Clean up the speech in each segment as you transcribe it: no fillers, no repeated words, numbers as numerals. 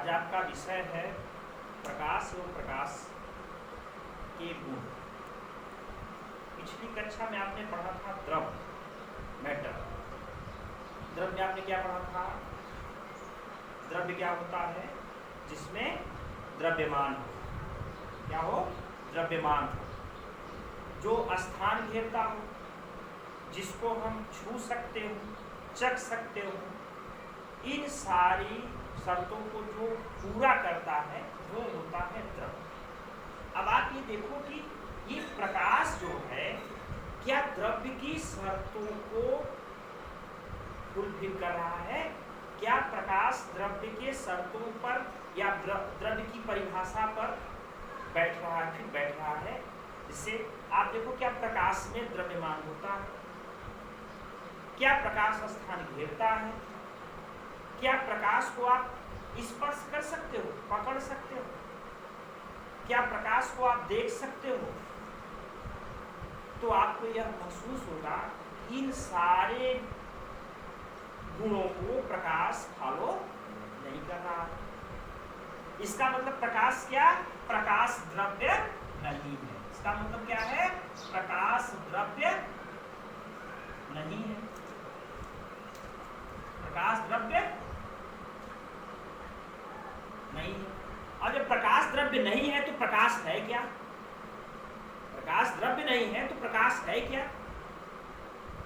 आज आपका विषय है प्रकाश एवं प्रकाश के गुण। पिछली कक्षा में आपने पढ़ा था द्रव, मैटर। द्रव में आपने क्या पढ़ा था? द्रव्य क्या होता है? जिसमें द्रव्यमान हो। क्या हो? द्रव्यमान हो, जो स्थान घेरता हो, जिसको हम छू सकते हो, चख सकते हो, इन सारी शर्तों को जो पूरा करता है वो होता है द्रव्य। अब आप ये देखो कि ये प्रकाश जो है क्या द्रव्य की शर्तों को फुलफिल कर रहा है? क्या प्रकाश द्रव्य के शर्तों पर या द्रव्य की परिभाषा पर बैठ रहा है, फिर बैठ रहा है? जिससे आप देखो क्या प्रकाश में द्रव्यमान होता है, क्या प्रकाश स्थान घेरता है, क्या प्रकाश को आप स्पर्श कर सकते हो, पकड़ सकते हो, क्या प्रकाश को आप देख सकते हो? तो आपको यह महसूस होगा इन सारे गुणों को प्रकाश फॉलो नहीं कर रहा है। इसका मतलब प्रकाश क्या? प्रकाश द्रव्य नहीं है। इसका मतलब क्या है? प्रकाश द्रव्य नहीं है। प्रकाश द्रव्य नहीं है। और जब प्रकाश द्रव्य नहीं है तो प्रकाश है क्या? प्रकाश द्रव्य नहीं है तो प्रकाश है क्या?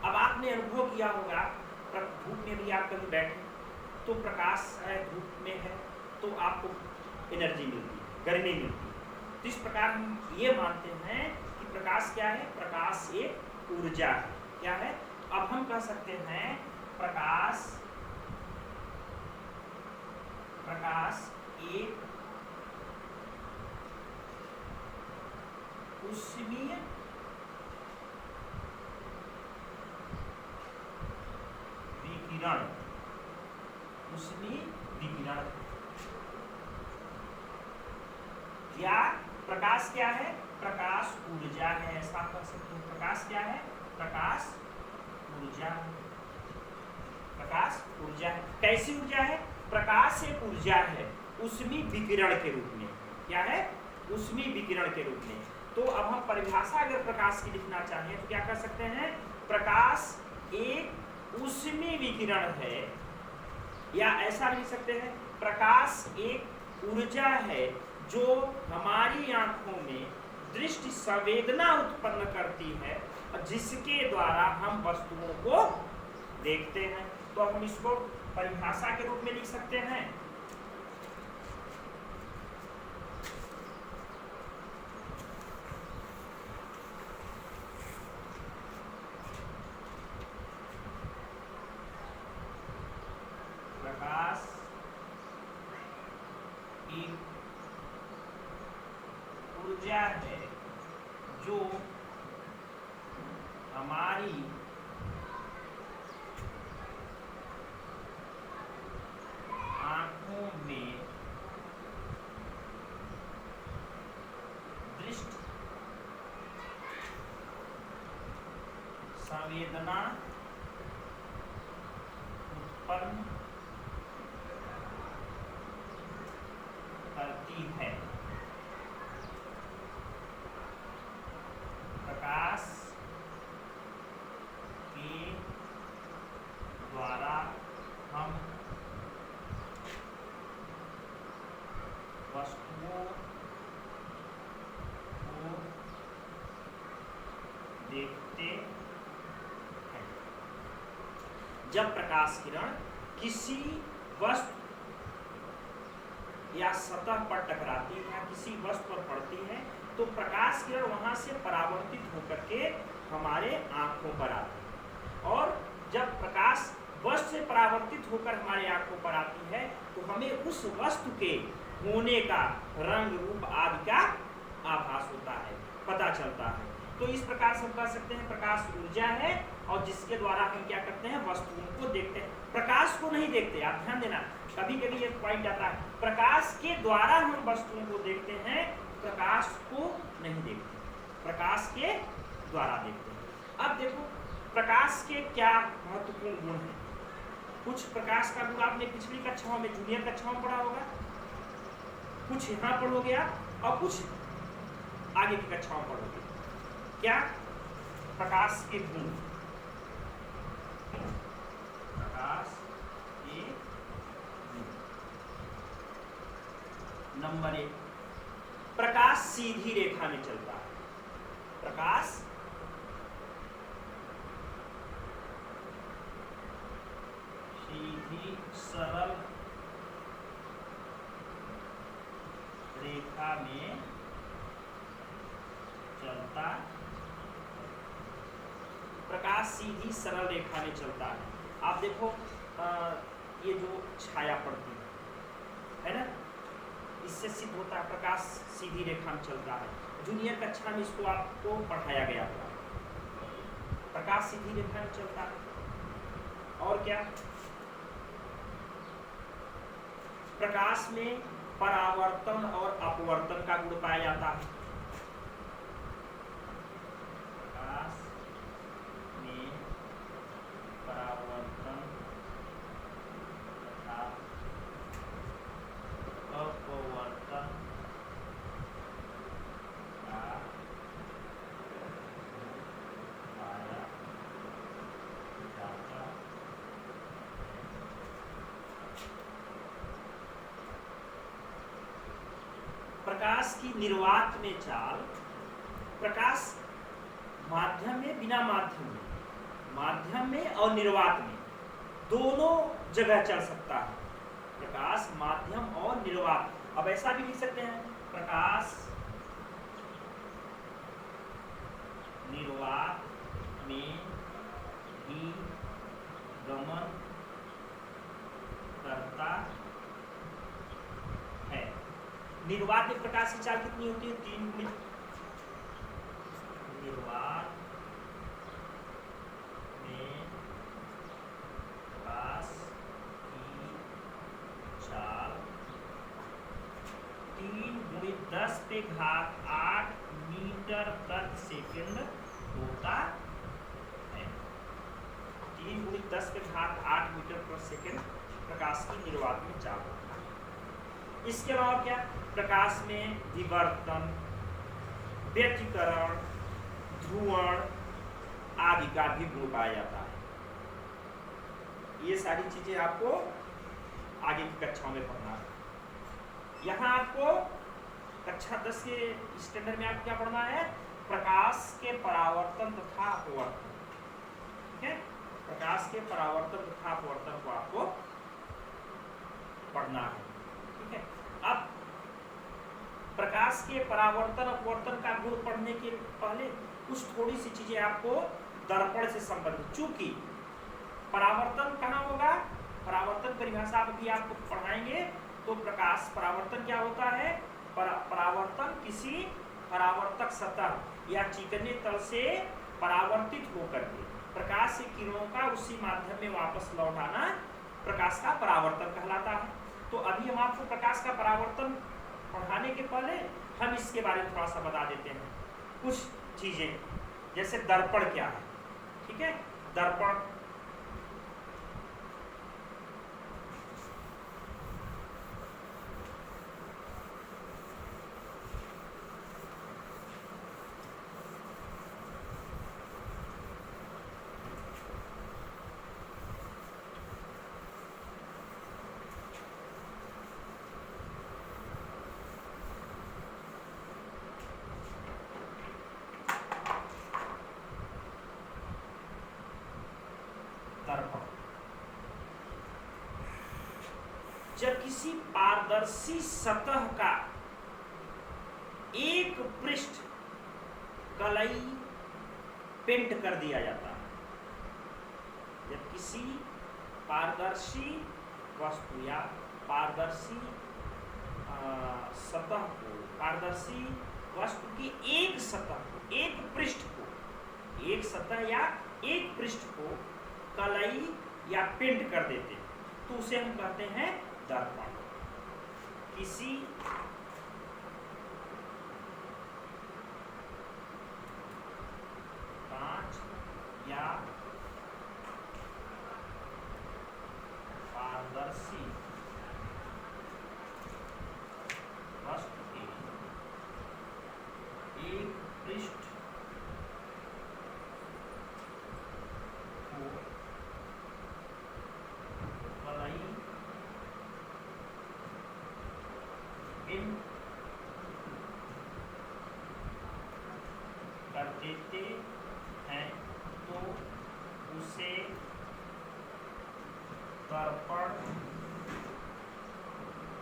अब आपने अनुभव किया होगा, धूप में भी आप कभी बैठे तो प्रकाश है, धूप में है तो आपको एनर्जी मिलती है, गर्मी मिलती है। तो इस प्रकार हम ये मानते हैं कि प्रकाश क्या है? प्रकाश एक ऊर्जा है। क्या है? अब हम कह सकते हैं प्रकाश एक ऊष्मीय विकिरण, ऊष्मीय विकिरण। या प्रकाश क्या है? प्रकाश ऊर्जा है, ऐसा कह सकते हैं। प्रकाश क्या है? प्रकाश ऊर्जा है। प्रकाश ऊर्जा है। कैसी ऊर्जा है? प्रकाश एक ऊर्जा है ऊष्मीय विकिरण के रूप में। क्या है? ऊष्मीय विकिरण के रूप में। तो अब हम परिभाषा अगर प्रकाश की लिखना चाहें तो क्या कर सकते हैं? प्रकाश एक ऊष्मीय विकिरण है, या ऐसा लिख सकते हैं प्रकाश एक ऊर्जा है जो हमारी आंखों में दृष्टि संवेदना उत्पन्न करती है और जिसके द्वारा हम वस्तुओं को देखते हैं। तो हम इसको परिभाषा के रूप में लिख सकते हैं प्रकाश एक ऊर्जा है जो हमारी आंखों में दृष्टि संवेदना उत्पन्न करती है। प्रकाश के द्वारा हम वस्तुओं को देखते हैं। जब प्रकाश किरण किसी वस्तु या सतह पर टकराती है या किसी वस्तु पर पड़ती है तो प्रकाश किरण वहां से परावर्तित होकर के हमारे आंखों पर आती है। और जब प्रकाश वस्तु से परावर्तित होकर हमारे आंखों पर आती है तो हमें उस वस्तु के होने का रंग रूप आदि का आभास होता है, पता चलता है। तो इस प्रकार से हम कह सकते हैं प्रकाश ऊर्जा है और जिसके द्वारा हम क्या करते हैं? वस्तुओं को देखते हैं। प्रकाश को नहीं देखते। आप ध्यान देना, कभी कभी ये पॉइंट आता है, प्रकाश के द्वारा हम वस्तुओं को देखते हैं, प्रकाश को नहीं देखते, प्रकाश के द्वारा देखते हैं। अब देखो प्रकाश के क्या महत्वपूर्ण गुण हैं। कुछ प्रकाश का गुण आपने पिछली कक्षाओं में, जूनियर कक्षाओं में पढ़ा होगा। कुछ यहाँ पढ़ोगे आप और कुछ आगे की कक्षाओं पढ़ोगे। क्या? प्रकाश के गुण। प्रकाश के गुण। नंबर 1, प्रकाश सीधी रेखा में चलता है। प्रकाश सीधी सरल रेखा में चलता। प्रकाश सीधी सरल रेखा में चलता है। आप देखो ये जो छाया पड़ती है ना, इससे सिद्ध होता है प्रकाश सीधी रेखा में चलता है। जूनियर कक्षा में इसको आपको पढ़ाया गया था। प्रकाश सीधी रेखा में चलता है। और क्या? प्रकाश में परावर्तन और अपवर्तन का गुण पाया जाता है। प्रकाश में परावर्तन तथा अपवर्तन का पाया जाता है। प्रकाश की निर्वात में चाल। प्रकाश माध्यम में, बिना माध्यम में, माध्यम में और निर्वात में दोनों जगह चल सकता है। प्रकाश माध्यम और निर्वात। अब ऐसा भी लिख सकते हैं, प्रकाश निर्वात में भी गमन करता है। निर्वात में प्रकाश की चाल कितनी होती है? 3 गुणित। निर्वात में प्रकाश की चाल 3 गुणित 10 पे घात 8 मीटर प्रति सेकंड होता है। 3 गुणित 10 पे घात 8 मीटर प्रति सेकंड प्रकाश की निर्वात में चाल होता है। इसके अलावा क्या? प्रकाश में विवर्तन, व्यतिकरण, ध्रुवण आदि का भी गुण पाया जाता है। ये सारी चीजें आपको आगे की कक्षाओं में पढ़ना है। यहाँ आपको कक्षा 10 के स्टैंडर्ड में आपको क्या पढ़ना है? प्रकाश के परावर्तन तथा अपवर्तन। ठीक है? प्रकाश के परावर्तन तथा अपवर्तन को आपको पढ़ना है। ठीक है? अब प्रकाश के परावर्तन अपवर्तन का गुण पढ़ने के पहले कुछ थोड़ी सी चीजें आपको दर्पण से संबंधित, चूंकि परावर्तन कहाँ होगा, परावर्तन परिभाषा भी आपको पढ़ाएंगे। तो प्रकाश परावर्तन क्या होता है? परावर्तन किसी परावर्तक सतह या चिकने तल से परावर्तित होकर के प्रकाश की किरणों का उसी माध्यम में वापस लौट आना प्रकाश का परावर्तन कहलाता है। तो अभी हम आपको प्रकाश का परावर्तन पढ़ाने के पहले हम इसके बारे में थोड़ा सा बता देते हैं कुछ चीजें, जैसे दर्पण क्या है। ठीक है? दर्पण जब किसी पारदर्शी सतह का एक पृष्ठ कलई पेंट कर दिया जाता है। जब किसी पारदर्शी वस्तु या पारदर्शी सतह को, पारदर्शी वस्तु की एक सतह को, एक पृष्ठ को, एक सतह या एक पृष्ठ को कलई या पेंट कर देते हैं तो उसे हम कहते हैं दर्पण। किसी कांच या पारदर्शी देते हैं तो उसे दर्पण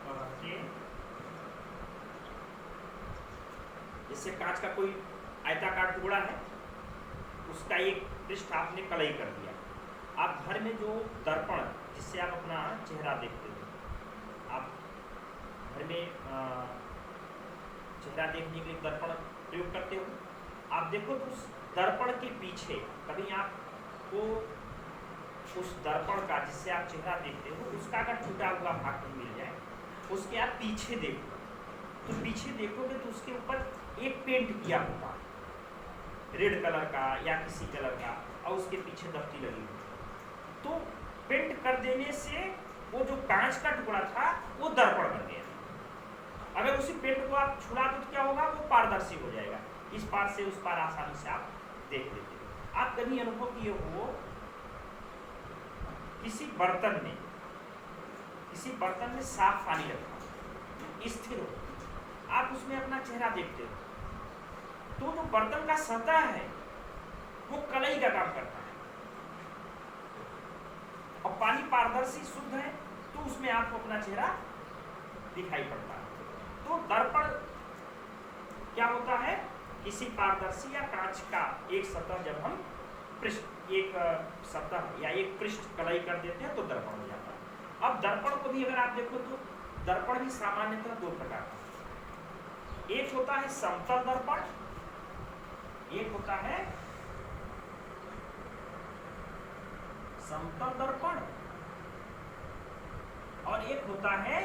कहते। जैसे कांच का कोई आयताकार टुकड़ा है, उसका एक पृष्ठ आपने कलई कर दिया। आप घर में जो दर्पण जिससे आप अपना चेहरा देखते हो, आप घर में चेहरा देखने के लिए दर्पण प्रयोग करते हो। आप देखो तो उस दर्पण के पीछे कभी आपको उस दर्पण का जिससे आप चेहरा देखते हो उसका अगर टूटा हुआ भाग मिल जाए, उसके आप पीछे देखो तो पीछे देखोगे तो उसके ऊपर एक पेंट किया होगा रेड कलर का या किसी कलर का, और उसके पीछे दफ्ती लगी हुई। तो पेंट कर देने से वो जो कांच का टुकड़ा था वो दर्पण बन गया। अगर उसी पेंट को आप छुड़ा दो तो क्या होगा, वो पारदर्शी हो जाएगा, इस पार से उस पार आसानी से आप देख लेते हो। आप कभी अनुभव किए हो किसी बर्तन में साफ पानी रखा स्थिर हो, आप उसमें अपना चेहरा देखते हो तो जो बर्तन का सतह है वो कलई का काम करता है, और पानी पारदर्शी शुद्ध है तो उसमें आपको अपना चेहरा दिखाई पड़ता है। तो दर्पण क्या होता है, किसी पारदर्शी या कांच का एक सतह जब हम एक सतह या एक पृष्ठ कलई कर देते हैं तो दर्पण हो जाता है। अब दर्पण को भी अगर आप देखो तो दर्पण भी सामान्यतः दो प्रकार का, एक होता है समतल दर्पण, एक होता है समतल दर्पण, और एक होता है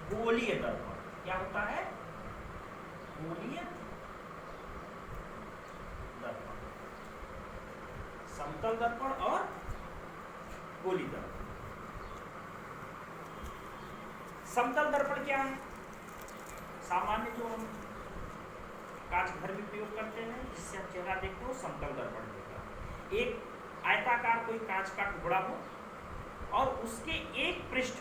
गोलीय दर्पण। क्या होता है, गोलीय दर्पण, समतल दर्पण और गोलीय दर्पण। समतल दर्पण क्या है, सामान्य जो हम कांच घर में प्रयोग करते हैं जिससे हम चेहरा देखते हो, समतल दर्पण होता है। एक आयताकार कोई कांच का टुकड़ा हो और उसके एक पृष्ठ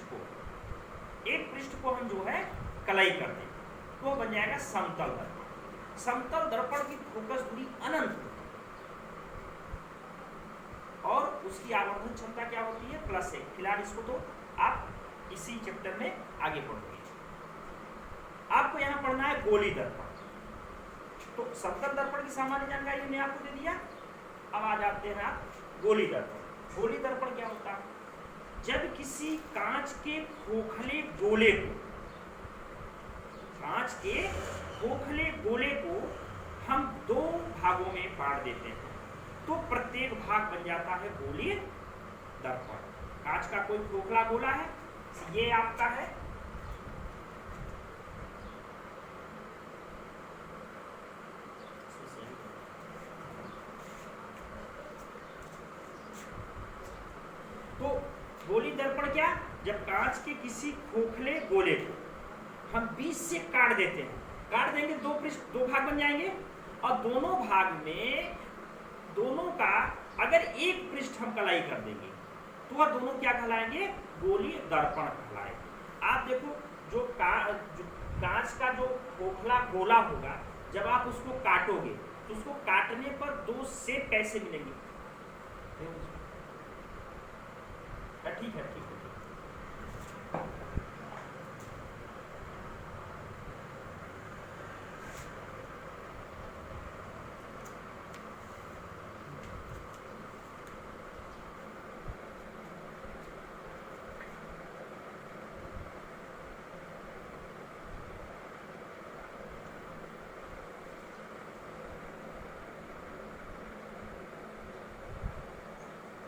को हम जो है कलई कर दें तो बन जाएगा समतल दर्पण। समतल दर्पण की फोकस दूरी अनंत होती है और उसकी आवर्धन क्षमता क्या होती है, +1। फिलहाल इसको तो आप इसी चैप्टर में आगे पढ़ोगे। आपको यहाँ पढ़ना है गोली दर्पण। तो समतल दर्पण की सामान्य जानकारी मैंने आपको दे दिया। अब आ जाते हैं आप गोली दर्पण। गोली दर्पण क्या होता है, जब किसी कांच के खोखले गोले को हम दो भागों में बांट देते हैं तो प्रत्येक भाग बन जाता है गोली दर्पण। कांच का कोई खोखला गोला है, ये आपका है, तो गोली दर्पण क्या, जब कांच के किसी खोखले गोले को हम बीच से काट देते हैं, काट देंगे दो भाग बन जाएंगे और दोनों भाग में दोनों का अगर एक पृष्ठ हम कलाई कर देंगे तो वह दोनों क्या कहलाएंगे, गोली दर्पण कहलाएंगे। आप देखो जो कांच का जो खोखला गोला होगा, जब आप उसको काटोगे तो उसको काटने पर दो सेप कैसे मिलेंगे, ठीक है।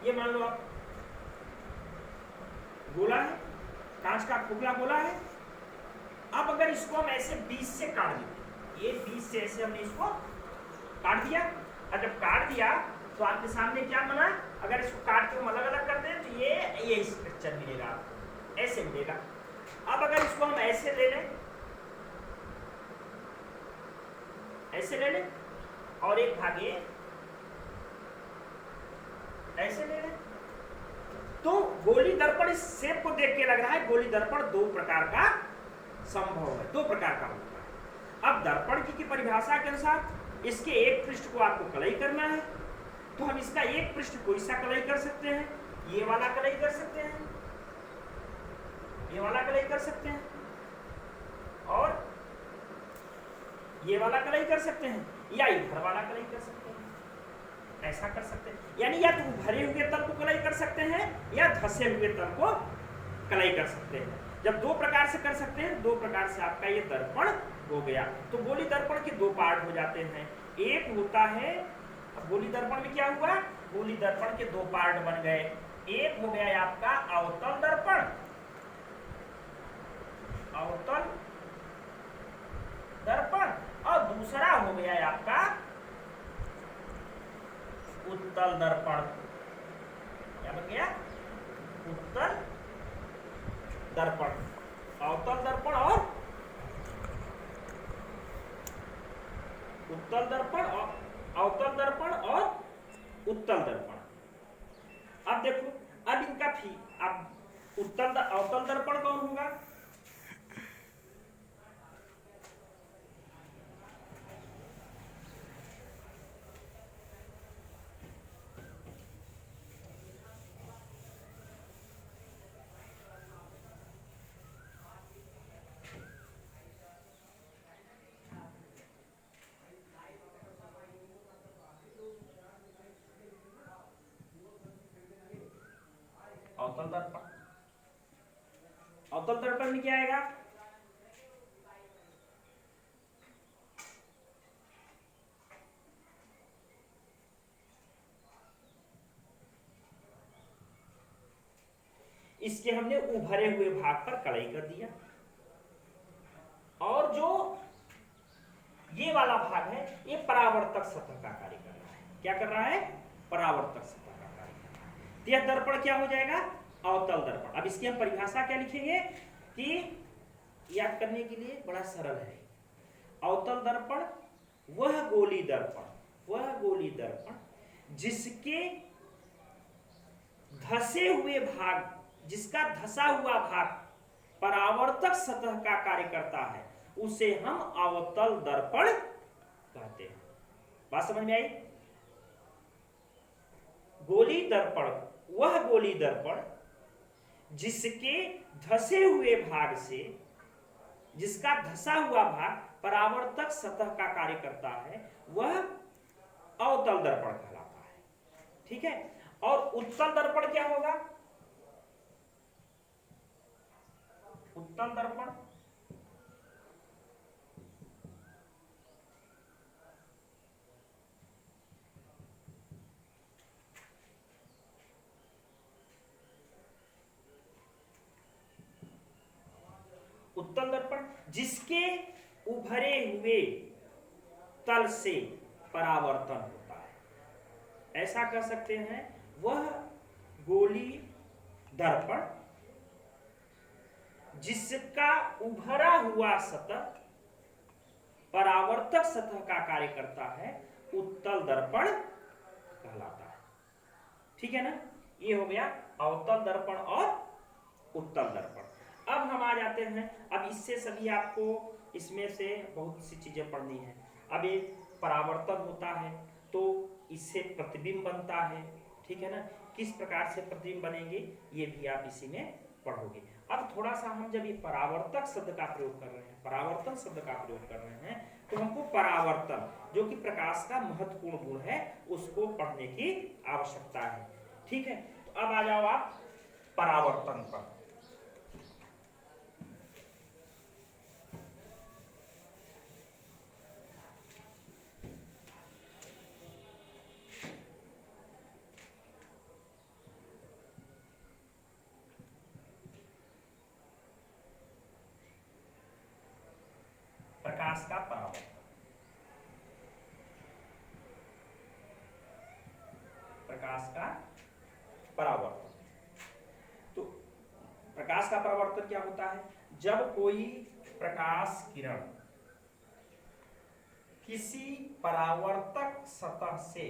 ये मान लो आप गोला है, कांच का खोखला गोला है। अब अगर इसको हम ऐसे बीच से काट दें, ये बीच से ऐसे हमने इसको काट दिया, और जब काट दिया तो आपके सामने क्या बना, अगर इसको काट के हम अलग अलग कर दें तो ये स्ट्रक्चर मिलेगा आपको, ऐसे मिलेगा। अब अगर इसको हम ऐसे ले लें, ऐसे ले लें और एक भागे ऐसे ले लें, तो गोली दर्पण इस शेप को देख के लग रहा है गोली दर्पण दो प्रकार का संभव है, दो प्रकार का होता है। अब दर्पण की परिभाषा के अनुसार इसके एक पृष्ठ को आपको कलई करना है, तो हम इसका एक पृष्ठ कोई सा कलई कर सकते हैं, ये वाला कलई कर सकते हैं, ये वाला कलई कर सकते हैं, और ये वाला कलई कर सकते हैं, या इधर वाला कलई कर सकते हैं। ऐसा कर सकते हैं, यानी या तो भरे हुए तल को कलई कर सकते हैं या धसे हुए तल को कलई कर सकते हैं। जब दो प्रकार से कर सकते हैं, दो प्रकार से आपका ये दर्पण हो गया। तो गोली दर्पण के दो पार्ट हो जाते हैं। एक होता है, गोली दर्पण में क्या हुआ, गोली दर्पण के दो पार्ट बन गए। एक हो गया आपका अवतल दर्पण, अवतल दर्पण, और दूसरा हो गया आपका उत्तल दर्पण। क्या बन गया, उत्तल दर्पण, अवतल दर्पण और उत्तल दर्पण, और अवतल दर्पण और उत्तल दर्पण। अब देखो, अब इनका अब अवतल दर्पण कौन होगा, अवतल दर्पण। अवतल दर्पण में क्या आएगा, इसके हमने उभरे हुए भाग पर कड़ाई कर दिया, और जो ये वाला भाग है ये परावर्तक सतह का कार्य कर रहा है। क्या कर रहा है, परावर्तक सतह का कार्य कर रहा है। तो यह दर्पण क्या हो जाएगा, अवतल दर्पण। अब इसकी हम परिभाषा क्या लिखेंगे कि याद करने के लिए बड़ा सरल है। अवतल दर्पण वह गोली दर्पण, वह गोली दर्पण जिसके धसे हुए भाग, जिसका धसा हुआ भाग परावर्तक सतह का कार्य करता है, उसे हम अवतल दर्पण कहते हैं। बात समझ में आई। गोली दर्पण वह गोली दर्पण जिसके धसे हुए भाग से, जिसका धसा हुआ भाग परावर्तक सतह का कार्य करता है, वह अवतल दर्पण कहलाता है। ठीक है। और उत्तल दर्पण क्या होगा, उत्तल दर्पण उत्तल दर्पण जिसके उभरे हुए तल से परावर्तन होता है, ऐसा कह सकते हैं। वह गोली दर्पण जिसका उभरा हुआ सतह परावर्तक सतह का कार्य करता है, उत्तल दर्पण कहलाता है। ठीक है ना। ये हो गया अवतल दर्पण और उत्तल दर्पण। अब हम आ जाते हैं, अब इससे सभी आपको इसमें से बहुत सी चीजें पढ़नी है। अब ये परावर्तन होता है तो इससे प्रतिबिंब बनता है। ठीक है ना। किस प्रकार से प्रतिबिंब बनेंगे ये भी आप इसी में पढ़ोगे। अब थोड़ा सा हम जब ये परावर्तक शब्द का प्रयोग कर रहे हैं, परावर्तन शब्द का प्रयोग कर रहे हैं, तो हमको परावर्तन जो कि प्रकाश का महत्वपूर्ण गुण है उसको पढ़ने की आवश्यकता है। ठीक है। तो अब आ जाओ आप परावर्तन पर। प्रकाश का परावर्तन, प्रकाश का परावर्तन। तो प्रकाश का परावर्तन क्या होता है, जब कोई प्रकाश किरण किसी परावर्तक सतह से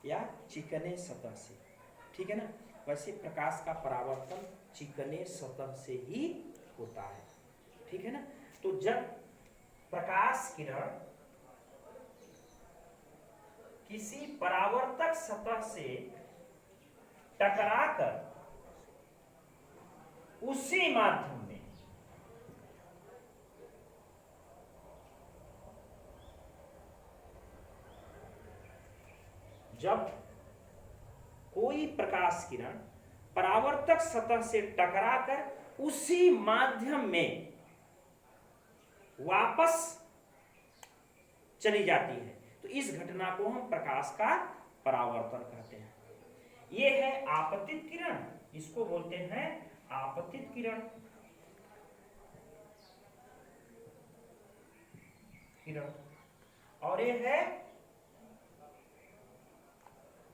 या चिकने सतह से, ठीक है ना, वैसे प्रकाश का परावर्तन चिकने सतह से ही होता है। ठीक है ना। तो जब प्रकाश किरण किसी परावर्तक सतह से टकराकर उसी माध्यम में जब कोई प्रकाश किरण परावर्तक सतह से टकराकर उसी माध्यम में वापस चली जाती है तो इस घटना को हम प्रकाश का परावर्तन कहते हैं। यह है आपतित किरण, इसको बोलते हैं आपतित किरण। और यह है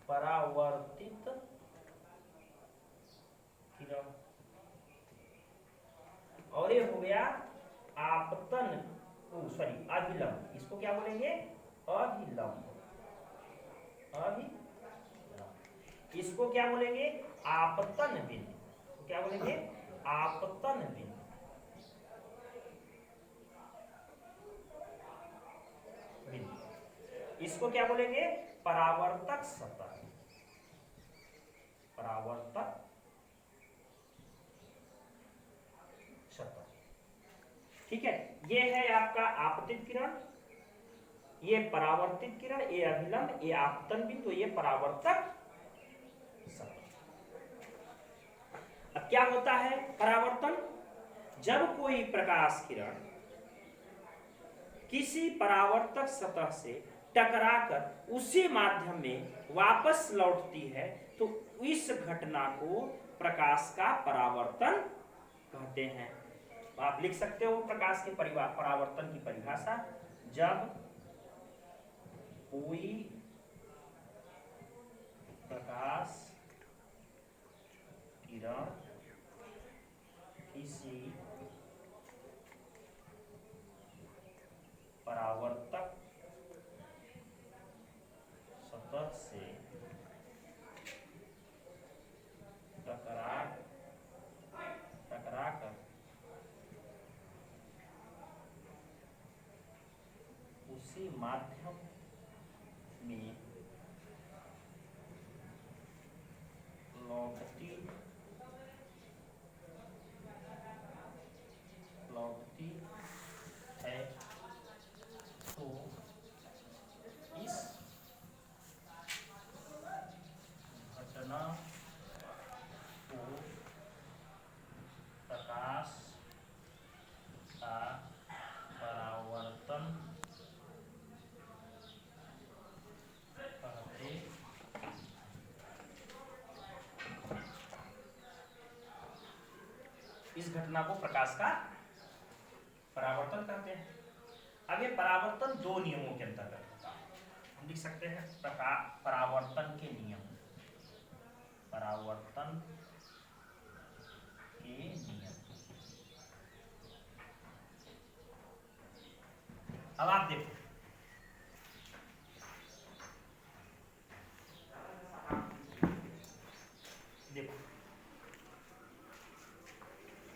परावर्तित किरण। और ये हो गया आपतन, सॉरी अभिलंब, इसको क्या बोलेंगे? अभिलंब। इसको क्या बोलेंगे? आपतन बिंदु। क्या बोलेंगे? आपतन बिंदु। इसको क्या बोलेंगे? परावर्तक सतह। परावर्तक सतह, ठीक है। ये है आपका आपतित किरण, ये परावर्तित किरण, ये अभिलंब, ये आपतन बिंदु, ये परावर्तक सतह। अब क्या होता है परावर्तन? जब कोई प्रकाश किरण किसी परावर्तक सतह से टकराकर उसी माध्यम में वापस लौटती है तो इस घटना को प्रकाश का परावर्तन कहते हैं। आप लिख सकते हो प्रकाश के परावर्तन की परिभाषा। जब कोई प्रकाश किरण किसी परावर्तक सतह से टकराकर उसी माध्यम में लौटती है तो इस घटना को प्रकाश का परावर्तन कहते हैं। इस घटना को प्रकाश का परावर्तन कहते हैं। अब ये परावर्तन दो नियमों के अंतर्गत होता है। हम लिख सकते हैं परावर्तन के नियम। परावर्तन के नियम। अब आप देखो,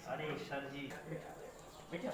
अरे सर जी, बेटा